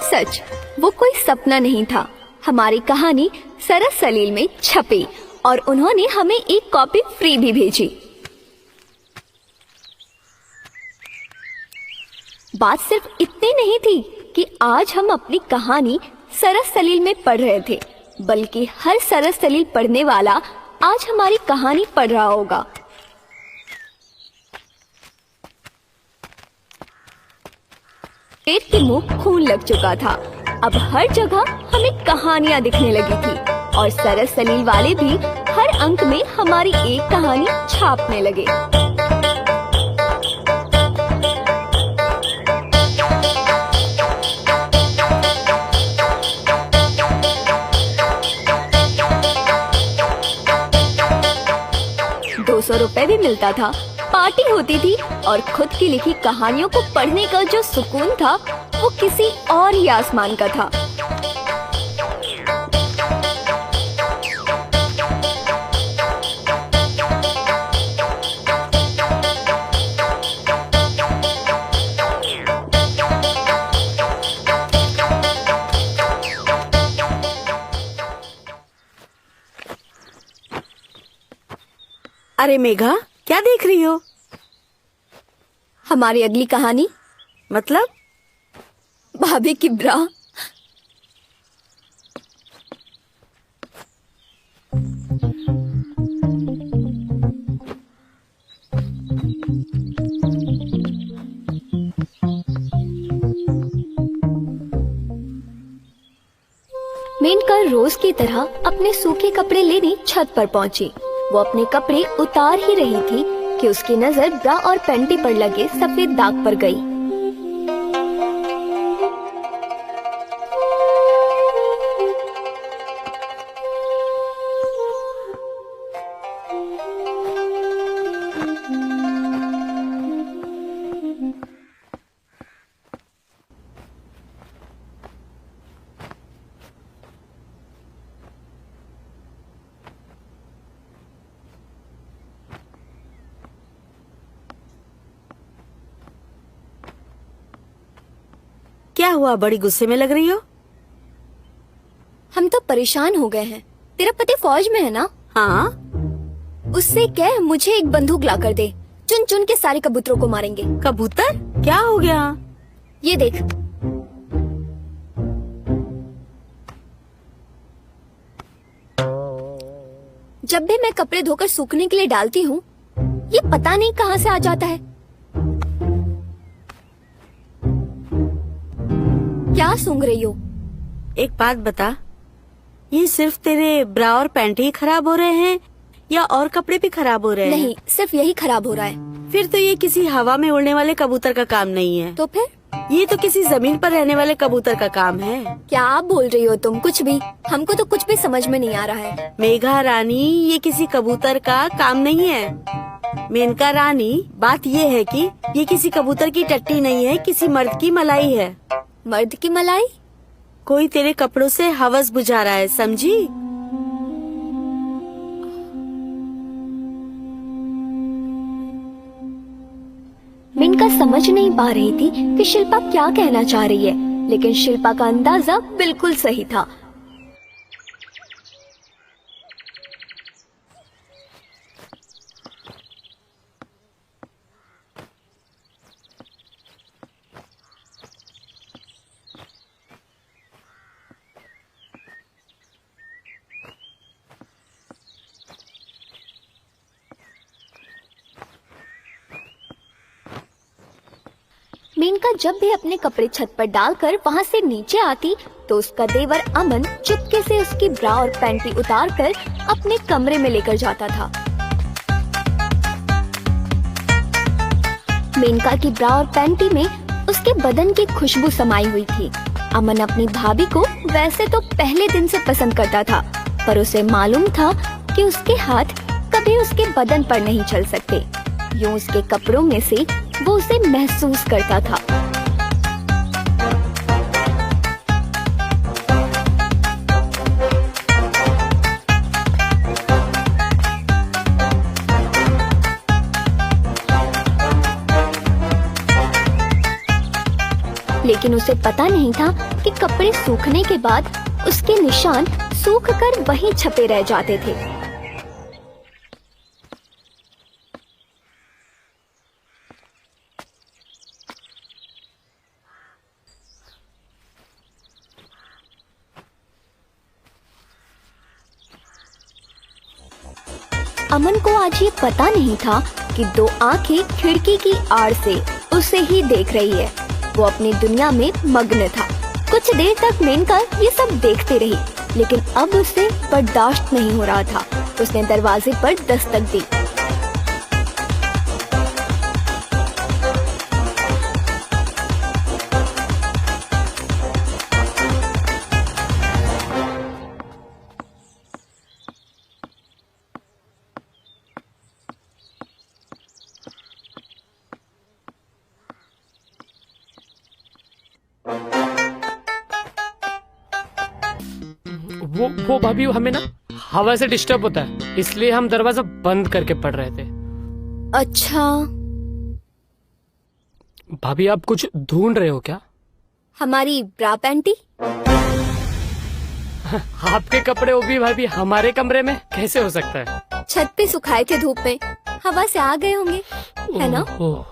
सच, वो कोई सपना नहीं था। हमारी कहानी सरस सलील में छपी और उन्होंने हमें एक कॉपी फ्री भी भेजी। बात सिर्फ इतनी नहीं थी कि आज हम अपनी कहानी सरस सलील में पढ़ रहे थे, बल्कि हर सरस सलील पढ़ने वाला आज हमारी कहानी पढ़ रहा होगा। पेट के मुंह खून लग चुका था। अब हर जगह हमें कहानियां दिखने लगी थी और सरस सलील वाले भी हर अंक में हमारी एक कहानी छापने लगे। ₹200 भी मिलता था, पार्टी होती थी और खुद की लिखी कहानियों को पढ़ने का जो सुकून था वो किसी और ही आसमान का था। अरे मेघा, क्या देख रही हो? हमारी अगली कहानी, मतलब? भाभी की ब्रा। मेनका रोज की तरह अपने सूखे कपड़े लेने छत पर पहुंची। वो अपने कपड़े उतार ही रही थी कि उसकी नजर ब्रा और पैंटी पर लगे सफेद दाग पर गई। क्या हुआ, बड़ी गुस्से में लग रही हो? हम तो परेशान हो गए हैं। तेरा पति फौज में है ना? हाँ। उससे कह मुझे एक बंदूक ला कर दे, चुन चुन के सारे कबूतरों को मारेंगे। कबूतर? क्या हो गया? ये देख। जब भी मैं कपड़े धोकर सूखने के लिए डालती हूँ, ये पता नहीं कहाँ से आ जाता है। क्या सूंघ रही हो? एक बात बता, ये सिर्फ तेरे ब्रा और पैंट ही खराब हो रहे हैं या और कपड़े भी खराब हो रहे हैं? नहीं, सिर्फ यही खराब हो रहा है। फिर तो ये किसी हवा में उड़ने वाले कबूतर का काम नहीं है। तो फिर? ये तो किसी जमीन पर रहने वाले कबूतर का काम है। क्या आप बोल रही हो तुम? कुछ भी, हमको तो कुछ भी समझ में नहीं आ रहा है। मेघा रानी, ये किसी कबूतर का काम नहीं है। मेनका रानी, बात ये है कि ये किसी कबूतर की टट्टी नहीं है, किसी मर्द की मलाई है। मर्द की मलाई? कोई तेरे कपड़ों से हवस बुझा रहा है, समझी? मेनका समझ नहीं पा रही थी कि शिल्पा क्या कहना चाह रही है, लेकिन शिल्पा का अंदाजा बिल्कुल सही था। मेनका जब भी अपने कपड़े छत पर डालकर वहाँ से नीचे आती तो उसका देवर अमन चुपके से उसकी ब्रा और पैंटी उतारकर अपने कमरे में लेकर जाता था। मेनका की ब्रा और पैंटी में उसके बदन की खुशबू समाई हुई थी। अमन अपनी भाभी को वैसे तो पहले दिन से पसंद करता था, पर उसे मालूम था कि उसके हाथ कभी उसके बदन पर नहीं चल सकते। यूं उसके कपड़ों में से वो उसे महसूस करता था। लेकिन उसे पता नहीं था कि कपड़े सूखने के बाद उसके निशान सूखकर वहीं छपे रह जाते थे। अमन को आज ये पता नहीं था कि दो आंखें खिड़की की आड़ से उसे ही देख रही है। वो अपनी दुनिया में मग्न था। कुछ देर तक मेनका ये सब देखती रही, लेकिन अब उसे बर्दाश्त नहीं हो रहा था। उसने दरवाजे पर दस्तक दी। वो भाभी हमें ना हवा से डिस्टर्ब होता है, इसलिए हम दरवाजा बंद करके पढ़ रहे थे। अच्छा, भाभी आप कुछ ढूंढ रहे हो क्या? हमारी ब्रा पैंटी? आपके कपड़े वो भी भाभी हमारे कमरे में कैसे हो सकता है? छत पे सुखाए थे धूप में, हवा से आ गए होंगे, है ना? ओह।